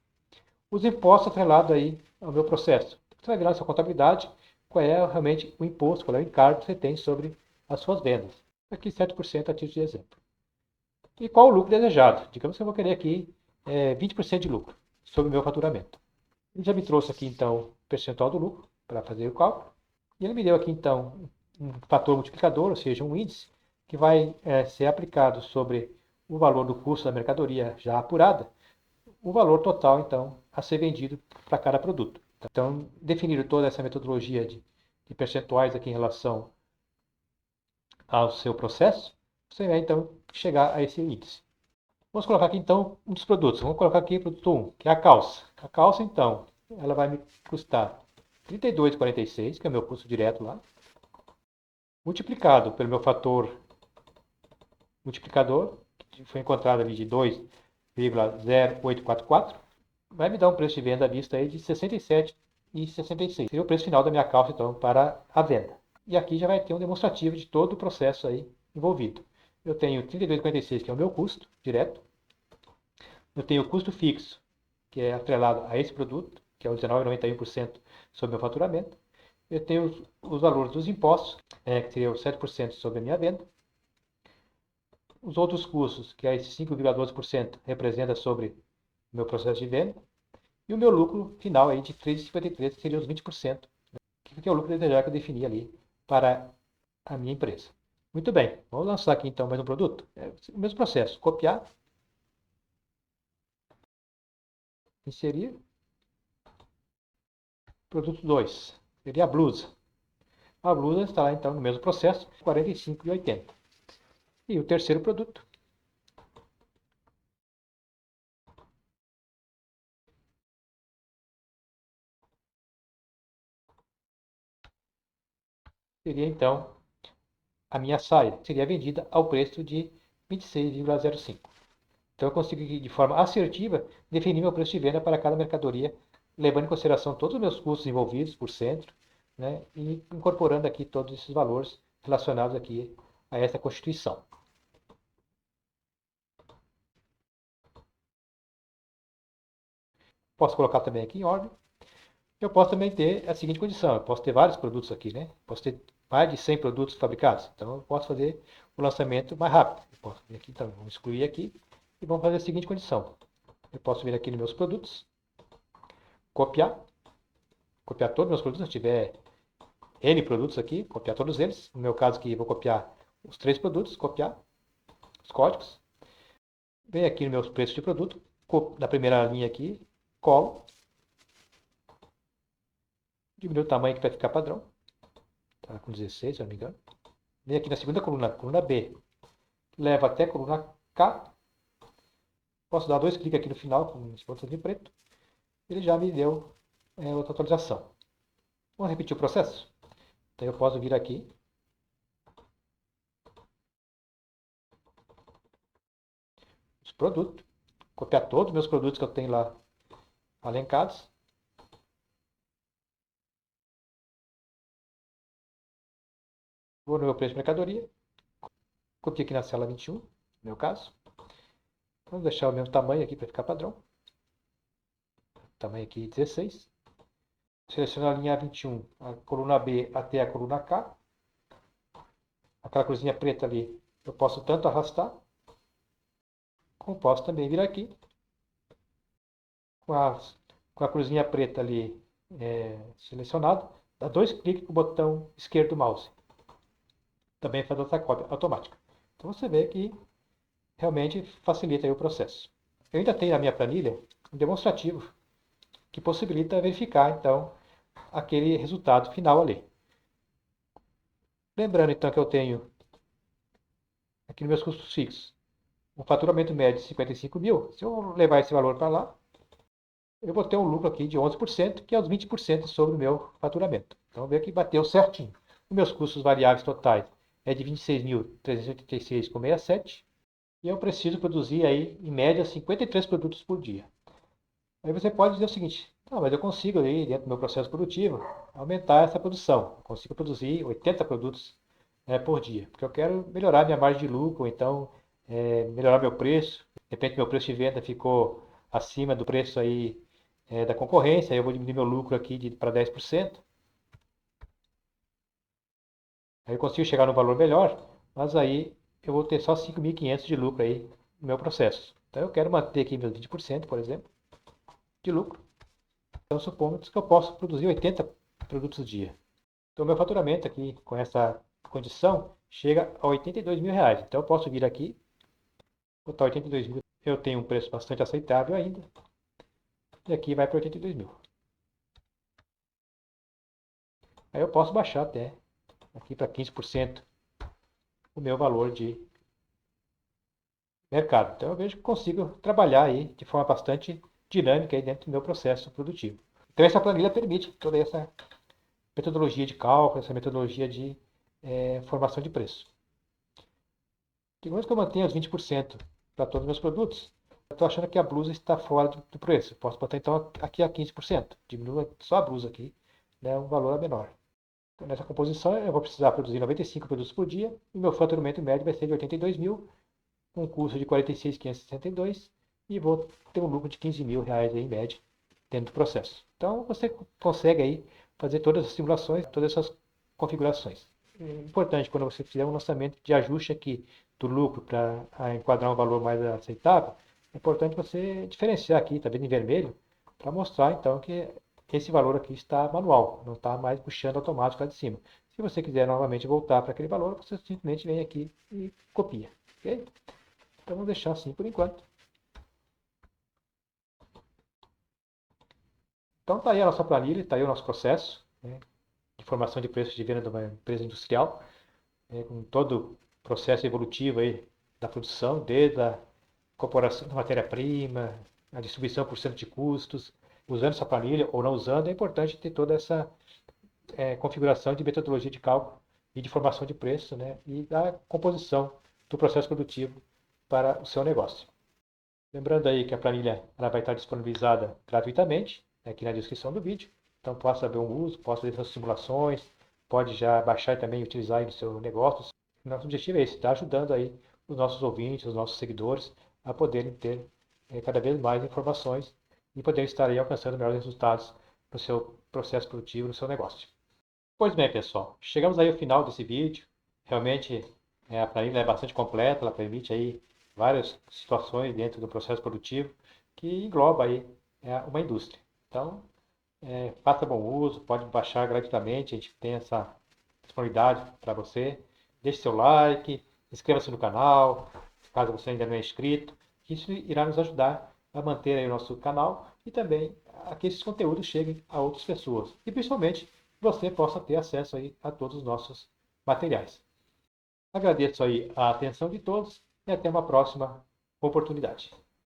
Os impostos atrelados aí ao meu processo. Você vai virar na sua contabilidade qual é realmente o imposto, qual é o encargo que você tem sobre as suas vendas. Aqui 7% a título de exemplo. E qual o lucro desejado? Digamos que eu vou querer aqui 20% de lucro sobre o meu faturamento. Ele já me trouxe aqui então o percentual do lucro para fazer o cálculo. E ele me deu aqui então um fator multiplicador, ou seja, um índice, que vai ser aplicado sobre o valor do custo da mercadoria já apurada, o valor total então a ser vendido para cada produto. Então, definindo toda essa metodologia de percentuais aqui em relação ao seu processo, você vai então chegar a esse índice. Vamos colocar aqui então um dos produtos. Vamos colocar aqui o produto 1, que é a calça. A calça então, ela vai me custar R$ 32,46, que é o meu custo direto lá, multiplicado pelo meu fator multiplicador, que foi encontrado ali de 2,0844, vai me dar um preço de venda à vista aí de R$ 67,66. Seria o preço final da minha calça então para a venda. E aqui já vai ter um demonstrativo de todo o processo aí envolvido. Eu tenho R$ 32,46, que é o meu custo direto. Eu tenho o custo fixo, que é atrelado a esse produto, que é o 19,91% sobre o meu faturamento. Eu tenho os valores dos impostos, que seria os 7% sobre a minha venda. Os outros custos, que é esse 5,12%, representa sobre o meu processo de venda. E o meu lucro final aí de 3,53, que seria os 20%, que é o lucro desejado que eu defini ali para a minha empresa. Muito bem, vamos lançar aqui então mais um produto. É o mesmo processo, copiar, inserir, produto 2, seria a blusa. A blusa está lá então no mesmo processo, R$ 45,80. E o terceiro produto seria então a minha saia, seria vendida ao preço de 26,05. Então eu consigo, de forma assertiva, definir meu preço de venda para cada mercadoria, levando em consideração todos os meus custos envolvidos por centro, né, e incorporando aqui todos esses valores relacionados aqui a essa constituição. Posso colocar também aqui em ordem. Eu posso também ter a seguinte condição: eu posso ter vários produtos aqui, né? Posso ter mais de 100 produtos fabricados. Então eu posso fazer o lançamento mais rápido. Eu posso vir aqui, então, vamos excluir aqui e vamos fazer a seguinte condição: eu posso vir aqui nos meus produtos, copiar, copiar todos os meus produtos. Se eu tiver N produtos aqui, copiar todos eles. No meu caso aqui, vou copiar os 3 produtos, copiar os códigos. Venho aqui no meu preço de produto, na primeira linha aqui, colo, diminuo o tamanho que vai ficar padrão. Tá com 16, se eu não me engano. Vem aqui na segunda coluna, coluna B, leva até a coluna K. Posso dar 2 cliques aqui no final, com esse botão de preto. Ele já me deu outra atualização. Vamos repetir o processo? Então eu posso vir aqui, os produtos, copiar todos os meus produtos que eu tenho lá alencados. Vou no meu preço de mercadoria, copio aqui na cela 21, no meu caso. Vamos deixar o mesmo tamanho aqui para ficar padrão. Tamanho aqui 16. Seleciono a linha 21, a coluna B até a coluna K. Aquela cruzinha preta ali, eu posso tanto arrastar, como posso também vir aqui, com a cruzinha preta ali selecionado, dá 2 cliques com o botão esquerdo do mouse. Também faz essa cópia automática. Então você vê que realmente facilita aí o processo. Eu ainda tenho na minha planilha um demonstrativo que possibilita verificar então aquele resultado final ali. Lembrando então que eu tenho aqui nos meus custos fixos um faturamento médio de 55 mil. Se eu levar esse valor para lá, eu vou ter um lucro aqui de 11%, que é os 20% sobre o meu faturamento. Então, vê que bateu certinho. Os meus custos variáveis totais é de 26.386,67 e eu preciso produzir aí, em média, 53 produtos por dia. Aí você pode dizer o seguinte: não, mas eu consigo aí, dentro do meu processo produtivo, aumentar essa produção. Eu consigo produzir 80 produtos por dia, porque eu quero melhorar minha margem de lucro, ou então melhorar meu preço. De repente meu preço de venda ficou acima do preço aí da concorrência, aí eu vou diminuir meu lucro aqui para 10%. Aí eu consigo chegar num valor melhor, mas aí eu vou ter só 5.500 de lucro aí no meu processo. Então eu quero manter aqui meus 20%, por exemplo, de lucro. Então supomos que eu posso produzir 80 produtos dia. Então meu faturamento aqui com essa condição chega a 82 mil reais. Então eu posso vir aqui, botar 82 mil. Eu tenho um preço bastante aceitável ainda. E aqui vai para 82 mil. Aí eu posso baixar até aqui para 15% o meu valor de mercado. Então eu vejo que consigo trabalhar aí de forma bastante dinâmica aí dentro do meu processo produtivo. Então essa planilha permite toda essa metodologia de cálculo, essa metodologia de formação de preço. Digamos que eu mantenha os 20% para todos os meus produtos, eu estou achando que a blusa está fora do preço. Eu posso botar então aqui a 15%. Diminua só a blusa aqui, né, um valor menor. Então, nessa composição eu vou precisar produzir 95 produtos por dia e meu faturamento médio vai ser de 82 mil, com um custo de 46.562 e vou ter um lucro de 15 mil reais aí, em média dentro do processo. Então você consegue aí fazer todas as simulações, todas essas configurações. É importante quando você fizer um lançamento de ajuste aqui do lucro para enquadrar um valor mais aceitável, é importante você diferenciar aqui, está vendo em vermelho, para mostrar então que esse valor aqui está manual, não está mais puxando automático lá de cima. Se você quiser novamente voltar para aquele valor, você simplesmente vem aqui e copia. Ok? Então vamos deixar assim por enquanto. Então está aí a nossa planilha, está aí o nosso processo, né, de formação de preços de venda de uma empresa industrial, com todo o processo evolutivo aí da produção, desde a incorporação da matéria-prima, a distribuição por cento de custos, usando essa planilha ou não usando, é importante ter toda essa configuração de metodologia de cálculo e de formação de preço, né, e da composição do processo produtivo para o seu negócio. Lembrando aí que a planilha ela vai estar disponibilizada gratuitamente aqui na descrição do vídeo. Então, possa saber o uso, possa ver suas simulações, pode já baixar e também utilizar aí no seu negócio. Nosso objetivo é esse, estar ajudando aí os nossos ouvintes, os nossos seguidores a poderem ter cada vez mais informações e poder estar aí alcançando melhores resultados no seu processo produtivo, no seu negócio. Pois bem, pessoal, chegamos aí ao final desse vídeo. Realmente a planilha é bastante completa, ela permite aí várias situações dentro do processo produtivo que engloba aí uma indústria. Então, faça bom uso, pode baixar gratuitamente, a gente tem essa disponibilidade para você. Deixe seu like, inscreva-se no canal, caso você ainda não é inscrito. Isso irá nos ajudar a manter aí o nosso canal e também a que esses conteúdos cheguem a outras pessoas. E principalmente você possa ter acesso aí a todos os nossos materiais. Agradeço aí a atenção de todos e até uma próxima oportunidade.